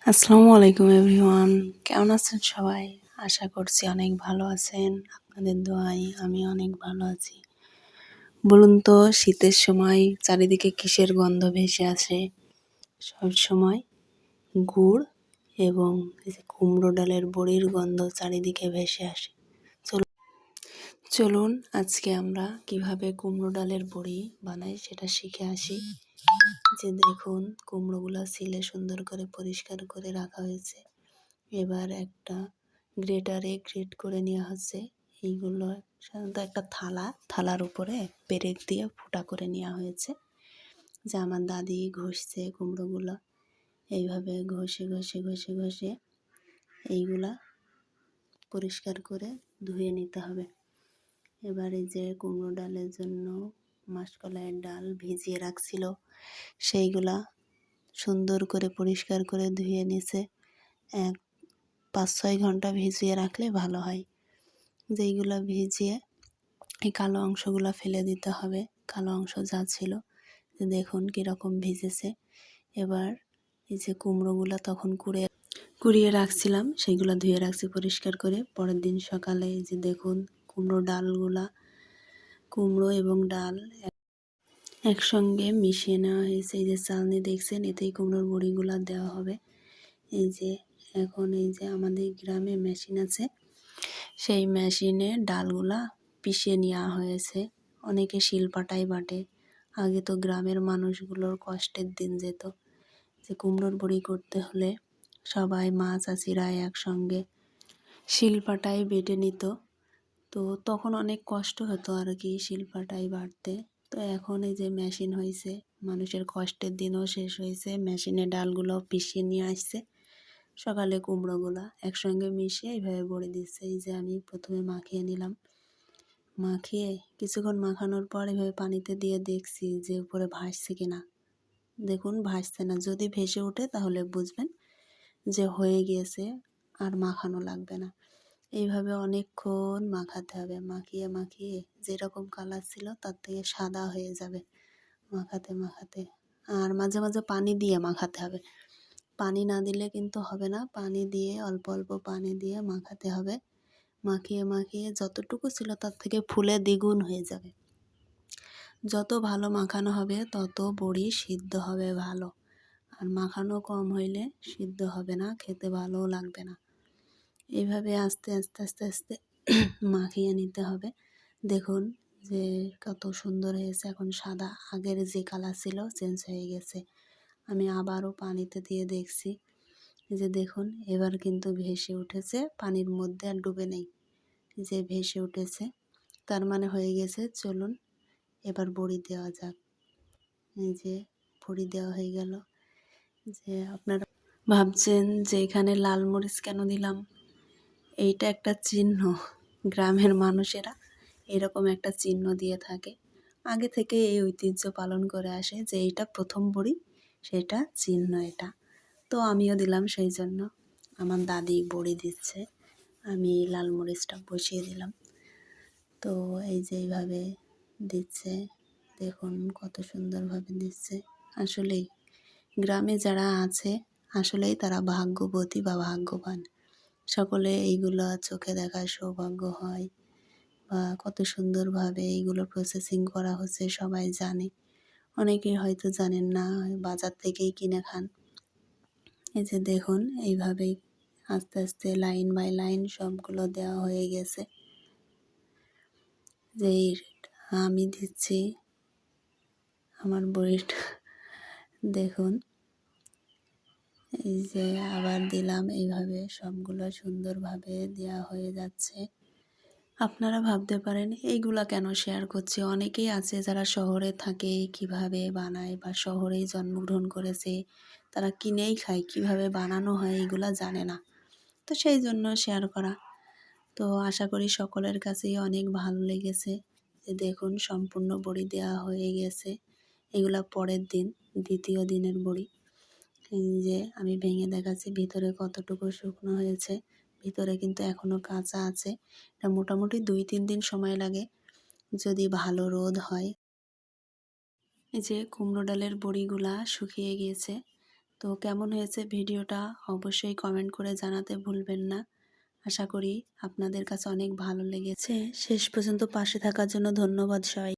আসসালামু আলাইকুম এভরিওয়ান, কেমন আছেন সবাই? আশা করছি অনেক ভালো আছেন। আপনাদের দোয়ায় আমি অনেক ভালো আছি। বলুন তো, শীতের সময় চারিদিকে কিসের গন্ধ ভেসে আসে? সব সময় গুড় এবং এই যে কুমড়ো ডালের বড়ির গন্ধ চারিদিকে ভেসে আসে। চলুন আজকে আমরা কিভাবে কুমড়ো ডালের বড়ি বানাই সেটা শিখে আসি। যে দেখুন, কুমড়োগুলো ছিলে সুন্দর করে পরিষ্কার করে রাখা হয়েছে। এবার একটা গ্রেটারে গ্রেট করে নেওয়া হচ্ছে। এইগুলো সাধারণত একটা থালার উপরে পেরেক দিয়ে ফুটা করে নেওয়া হয়েছে। যে আমার দাদি ঘষছে কুমড়োগুলো, এইভাবে ঘষে ঘষে ঘষে ঘষে এইগুলা পরিষ্কার করে ধুয়ে নিতে হবে। এবারে যে কুমড়ো ডালের জন্য মাসকলাইয়ের ডাল ভিজিয়ে রাখছিল, সেইগুলা সুন্দর করে পরিষ্কার করে ধুয়ে নিছে। 5-6 ঘন্টা ভিজিয়ে রাখলে ভালো হয়। যেইগুলো ভিজিয়ে এই কালো অংশগুলো ফেলে দিতে হবে, কালো অংশ যা ছিল। দেখুন কীরকম ভিজেছে। এবার এই যে কুমড়োগুলো তখন কুড়িয়ে রাখছিলাম, সেইগুলো ধুয়ে রাখছি পরিষ্কার করে। পরের দিন সকালে এই যে দেখুন কুমড়ো এবং ডাল একসঙ্গে মিশিয়ে নেওয়া হয়েছে। এই যে চালনি দেখছেন, এতেই কুমড়োর বড়িগুলো দেওয়া হবে। এই যে এখন এই যে আমাদের গ্রামে মেশিন আছে, সেই মেশিনে ডালগুলা পিষে নেওয়া হয়েছে। অনেকে শিলপাটায় বাটে। আগে তো গ্রামের মানুষগুলোর কষ্টের দিন যেত, যে কুমড়োর বড়ি করতে হলে সবাই মা চাচিরা একসঙ্গে শিলপাটায় বেটে নিত। তো তখন অনেক কষ্ট হতো আর কি শিলপাটায় বাটতে। তো এখন এই যে মেশিন হয়েছে, মানুষের কষ্টের দিনও শেষ হয়েছে। মেশিনে ডালগুলো পিষিয়ে নিয়ে আসছে। সকালে কুমড়োগুলো একসঙ্গে মিশিয়ে এইভাবে বড়ি দিচ্ছে। এই যে আমি প্রথমে মাখিয়ে নিলাম, মাখিয়ে কিছুক্ষণ মাখানোর পর এভাবে পানিতে দিয়ে দেখছি যে উপরে ভাসছে কিনা। দেখুন ভাসছে না। যদি ভেসে ওঠে তাহলে বুঝবেন যে হয়ে গিয়েছে, আর মাখানো লাগবে না। এইভাবে অনেকক্ষণ মাখাতে হবে। মাখিয়ে মাখিয়ে যেরকম কালার ছিল তার থেকে সাদা হয়ে যাবে মাখাতে মাখাতে। আর মাঝে মাঝে পানি দিয়ে মাখাতে হবে, পানি না দিলে কিন্তু হবে না। পানি দিয়ে অল্প অল্প পানি দিয়ে মাখাতে হবে। মাখিয়ে মাখিয়ে যতটুকু ছিল তার থেকে ফুলে দ্বিগুণ হয়ে যাবে। যত ভালো মাখানো হবে তত বড়ি সিদ্ধ হবে ভালো, আর মাখানো কম হইলে সিদ্ধ হবে না, খেতে ভালোও লাগবে না। এইভাবে আস্তে আস্তে আস্তে আস্তে মাখিয়ে নিতে হবে। দেখুন যে কত সুন্দর হয়েছে, এখন সাদা। আগের যে কালার ছিল চেঞ্জ হয়ে গেছে। আমি আবারও পানিতে দিয়ে দেখছি, যে দেখুন এবার কিন্তু ভেসে উঠেছে, পানির মধ্যে আর ডুবে নেই, যে ভেসে উঠেছে, তার মানে হয়ে গেছে। চলুন এবার বড়ি দেওয়া যাক। এই যে বড়ি দেওয়া হয়ে গেল। যে আপনারা ভাবছেন যে এখানে লাল মরিচ কেন দিলাম, এইটা একটা চিহ্ন। গ্রামের মানুষেরা এরকম একটা চিহ্ন দিয়ে থাকে, আগে থেকে এই ঐতিহ্য পালন করে আসে, যে এইটা প্রথম বড়ি, সেটা চিহ্ন এটা। তো আমিও দিলাম, সেই জন্য। আমার দাদি বড়ি দিচ্ছে, আমি লাল মরিচটা বসিয়ে দিলাম। তো এই যে এইভাবে দিচ্ছে, দেখুন কত সুন্দরভাবে দিচ্ছে। আসলেই গ্রামে যারা আছে, আসলেই তারা ভাগ্যবতী বা ভাগ্যবান। সকলে এইগুলো চোখে দেখার সৌভাগ্য হয়, বা কত সুন্দরভাবে এইগুলো প্রসেসিং করা হচ্ছে সবাই জানে। অনেকে হয়তো জানেন না, বাজার থেকেই কিনে খান। এই যে দেখুন এইভাবেই আস্তে আস্তে লাইন বাই লাইন সবগুলো দেওয়া হয়ে গেছে। যে আমি দিচ্ছি আমার বড়িটা, দেখুন এই যে আবার দিলাম। এইভাবে সবগুলো সুন্দরভাবে দেওয়া হয়ে যাচ্ছে। আপনারা ভাবতে পারেন এইগুলা কেন শেয়ার করছি। অনেকেই আছে যারা শহরে থাকে, কিভাবে বানায়, বা শহরেই জন্মগ্রহণ করেছে, তারা কিনেই খায়, কিভাবে বানানো হয় এইগুলা জানে না। তো সেই জন্য শেয়ার করা। তো আশা করি সকলের কাছেই অনেক ভালো লেগেছে। যে দেখুন সম্পূর্ণ বড়ি দেওয়া হয়ে গেছে। এগুলা পরের দিন, দ্বিতীয় দিনের বড়ি। এই যে আমি ভেঙে দেখাচ্ছি ভিতরে কতটুকু শুকনো হয়েছে, ভিতরে কিন্তু এখনও কাঁচা আছে। এটা মোটামুটি 2-3 দিন সময় লাগে যদি ভালো রোদ হয়। এই যে কুমড়ো ডালের বড়িগুলা শুকিয়ে গিয়েছে, তো কেমন হয়েছে ভিডিওটা অবশ্যই কমেন্ট করে জানাতে ভুলবেন না। আশা করি আপনাদের কাছে অনেক ভালো লেগেছে। শেষ পর্যন্ত পাশে থাকার জন্য ধন্যবাদ সবাই।